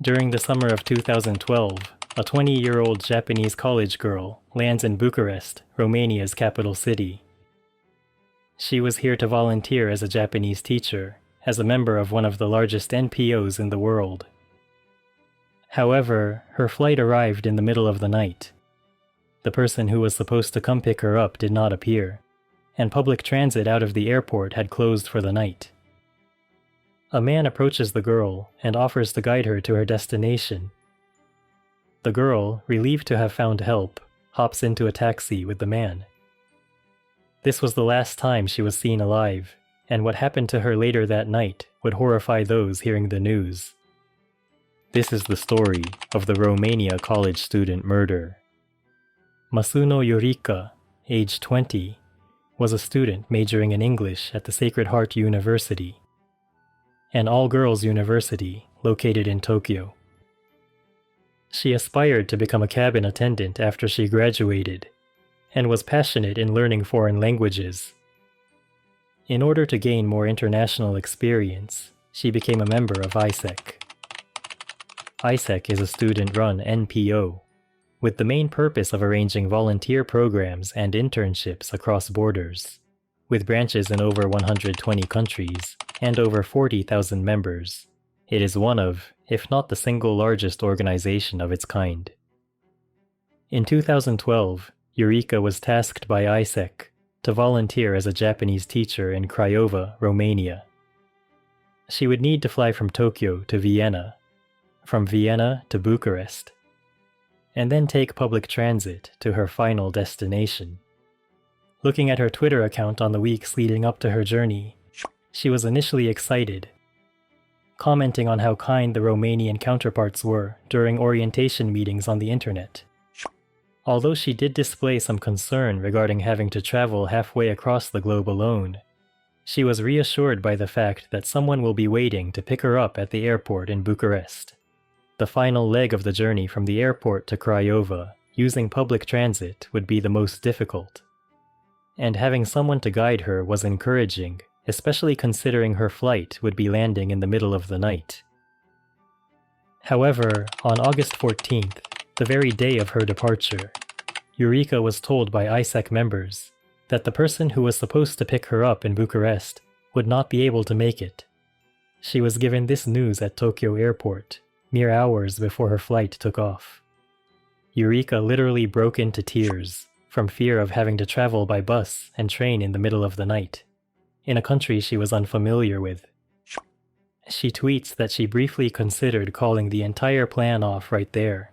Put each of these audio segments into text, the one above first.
During the summer of 2012, a 20-year-old Japanese college girl lands in Bucharest, Romania's capital city. She was here to volunteer as a Japanese teacher, as a member of one of the largest NPOs in the world. However, her flight arrived in the middle of the night. The person who was supposed to come pick her up did not appear, and public transit out of the airport had closed for the night. A man approaches the girl and offers to guide her to her destination. The girl, relieved to have found help, hops into a taxi with the man. This was the last time she was seen alive, and what happened to her later that night would horrify those hearing the news. This is the story of the Romania college student murder. Masuno Yurika, age 20, was a student majoring in English at the Sacred Heart University, an all-girls university located in Tokyo. She aspired to become a cabin attendant after she graduated, and was passionate in learning foreign languages. In order to gain more international experience, she became a member of ISEC. ISEC is a student-run NPO, with the main purpose of arranging volunteer programs and internships across borders, with branches in over 120 countries and over 40,000 members. It is one of, if not the single largest organization of its kind. In 2012, Eureka was tasked by ISEC to volunteer as a Japanese teacher in Craiova, Romania. She would need to fly from Tokyo to Vienna, from Vienna to Bucharest, and then take public transit to her final destination. Looking at her Twitter account on the weeks leading up to her journey, she was initially excited, commenting on how kind the Romanian counterparts were during orientation meetings on the internet. Although she did display some concern regarding having to travel halfway across the globe alone, she was reassured by the fact that someone will be waiting to pick her up at the airport in Bucharest. The final leg of the journey from the airport to Craiova, using public transit, would be the most difficult. And having someone to guide her was encouraging, especially considering her flight would be landing in the middle of the night. However, on August 14th, the very day of her departure, Eureka was told by ISEC members that the person who was supposed to pick her up in Bucharest would not be able to make it. She was given this news at Tokyo Airport, mere hours before her flight took off. Eureka literally broke into tears from fear of having to travel by bus and train in the middle of the night, in a country she was unfamiliar with. She tweets that she briefly considered calling the entire plan off right there,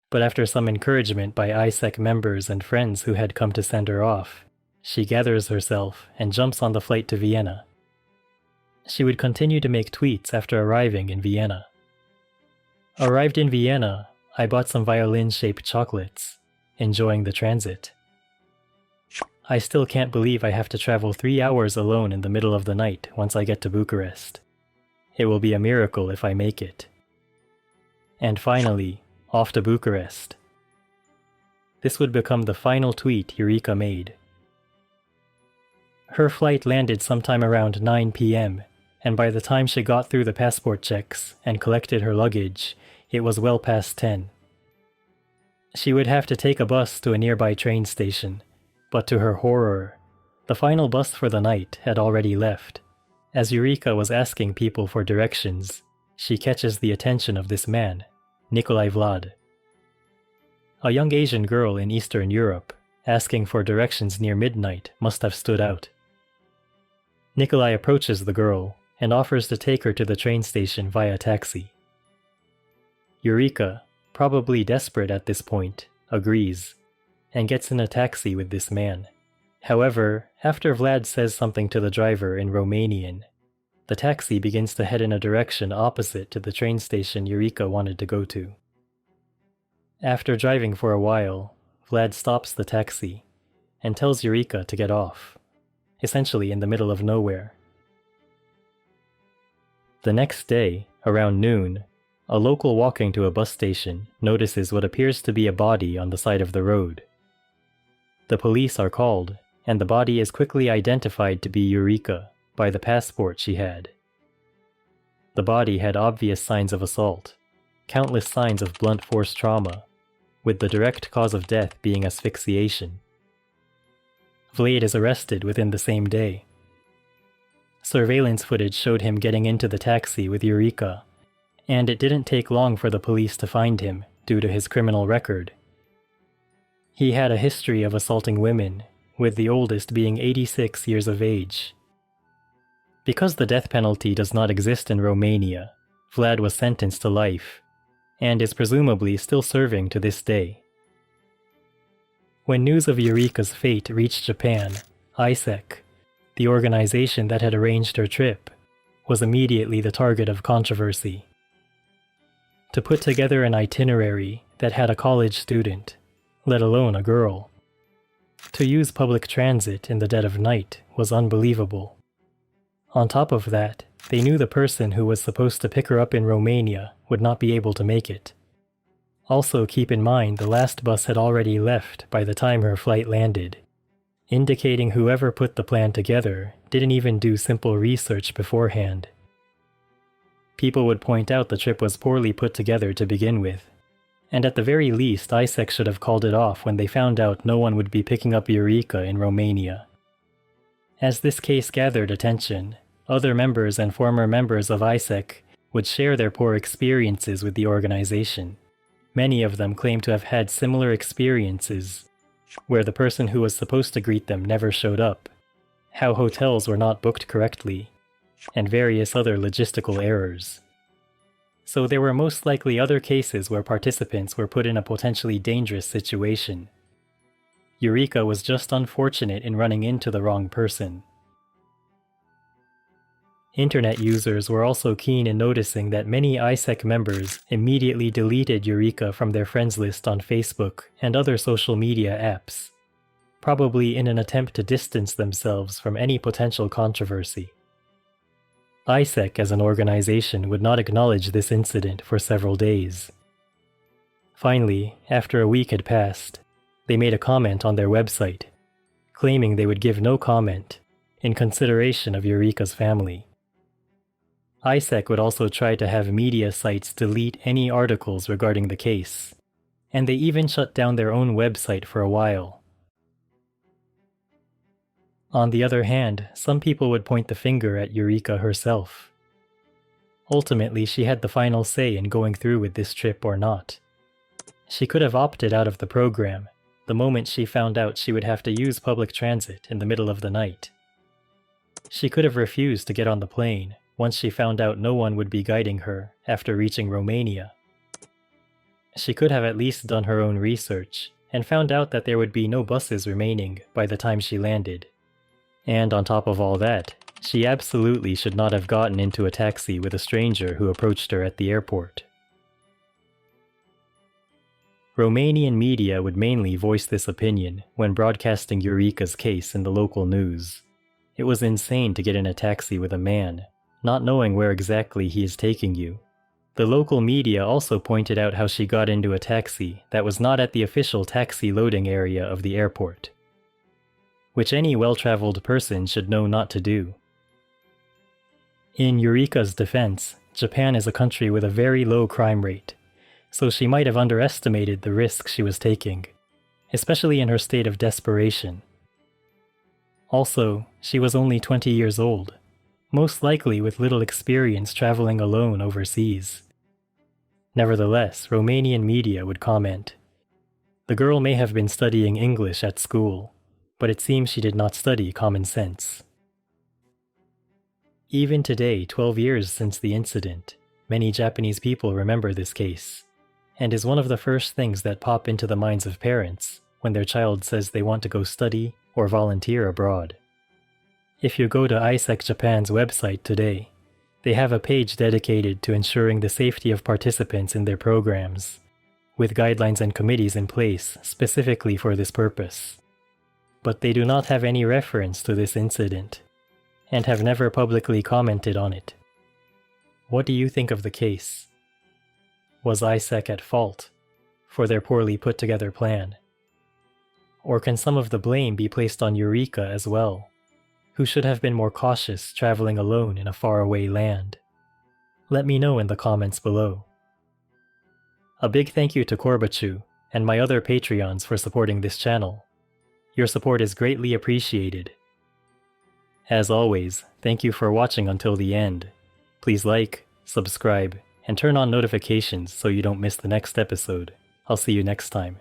but after some encouragement by ISEC members and friends who had come to send her off, she gathers herself and jumps on the flight to Vienna. She would continue to make tweets after arriving in Vienna. Arrived in Vienna, I bought some violin-shaped chocolates, enjoying the transit. I still can't believe I have to travel 3 hours alone in the middle of the night once I get to Bucharest. It will be a miracle if I make it. And finally, off to Bucharest. This would become the final tweet Eureka made. Her flight landed sometime around 9 p.m., and by the time she got through the passport checks and collected her luggage, it was well past 10. She would have to take a bus to a nearby train station, but to her horror, the final bus for the night had already left. As Eureka was asking people for directions, she catches the attention of this man, Nikolai Vlad. A young Asian girl in Eastern Europe asking for directions near midnight must have stood out. Nikolai approaches the girl and offers to take her to the train station via taxi. Eureka, probably desperate at this point, agrees, and gets in a taxi with this man. However, after Vlad says something to the driver in Romanian, the taxi begins to head in a direction opposite to the train station Eureka wanted to go to. After driving for a while, Vlad stops the taxi and tells Eureka to get off, essentially in the middle of nowhere. The next day, around noon, a local walking to a bus station notices what appears to be a body on the side of the road. The police are called, and the body is quickly identified to be Eureka by the passport she had. The body had obvious signs of assault, countless signs of blunt force trauma, with the direct cause of death being asphyxiation. Vlad is arrested within the same day. Surveillance footage showed him getting into the taxi with Eureka, and it didn't take long for the police to find him due to his criminal record. He had a history of assaulting women, with the oldest being 86 years of age. Because the death penalty does not exist in Romania, Vlad was sentenced to life, and is presumably still serving to this day. When news of Eureka's fate reached Japan, ISEC, the organization that had arranged her trip, was immediately the target of controversy. To put together an itinerary that had a college student, let alone a girl, to use public transit in the dead of night was unbelievable. On top of that, they knew the person who was supposed to pick her up in Romania would not be able to make it. Also keep in mind the last bus had already left by the time her flight landed, indicating whoever put the plan together didn't even do simple research beforehand. People would point out the trip was poorly put together to begin with, and at the very least ISEC should have called it off when they found out no one would be picking up Eureka in Romania. As this case gathered attention, other members and former members of ISEC would share their poor experiences with the organization. Many of them claimed to have had similar experiences, where the person who was supposed to greet them never showed up, how hotels were not booked correctly, and various other logistical errors. So there were most likely other cases where participants were put in a potentially dangerous situation. Eureka was just unfortunate in running into the wrong person. Internet users were also keen in noticing that many ISEC members immediately deleted Eureka from their friends list on Facebook and other social media apps, probably in an attempt to distance themselves from any potential controversy. ISEC as an organization would not acknowledge this incident for several days. Finally, after a week had passed, they made a comment on their website, claiming they would give no comment in consideration of Eureka's family. ISEC would also try to have media sites delete any articles regarding the case, and they even shut down their own website for a while. On the other hand, some people would point the finger at Eureka herself. Ultimately, she had the final say in going through with this trip or not. She could have opted out of the program the moment she found out she would have to use public transit in the middle of the night. She could have refused to get on the plane once she found out no one would be guiding her after reaching Romania. She could have at least done her own research and found out that there would be no buses remaining by the time she landed. And on top of all that, she absolutely should not have gotten into a taxi with a stranger who approached her at the airport. Romanian media would mainly voice this opinion when broadcasting Eureka's case in the local news. It was insane to get in a taxi with a man, not knowing where exactly he is taking you. The local media also pointed out how she got into a taxi that was not at the official taxi loading area of the airport, which any well-traveled person should know not to do. In Eureka's defense, Japan is a country with a very low crime rate, so she might have underestimated the risk she was taking, especially in her state of desperation. Also, she was only 20 years old, most likely with little experience traveling alone overseas. Nevertheless, Romanian media would comment, "The girl may have been studying English at school, but it seems she did not study common sense." Even today, 12 years since the incident, many Japanese people remember this case, and is one of the first things that pop into the minds of parents when their child says they want to go study or volunteer abroad. If you go to ISEC Japan's website today, they have a page dedicated to ensuring the safety of participants in their programs, with guidelines and committees in place specifically for this purpose. But they do not have any reference to this incident, and have never publicly commented on it. What do you think of the case? Was ISEC at fault for their poorly put together plan? Or can some of the blame be placed on Eureka as well, who should have been more cautious traveling alone in a faraway land? Let me know in the comments below. A big thank you to Korbachu and my other Patreons for supporting this channel. Your support is greatly appreciated. As always, thank you for watching until the end. Please like, subscribe, and turn on notifications so you don't miss the next episode. I'll see you next time.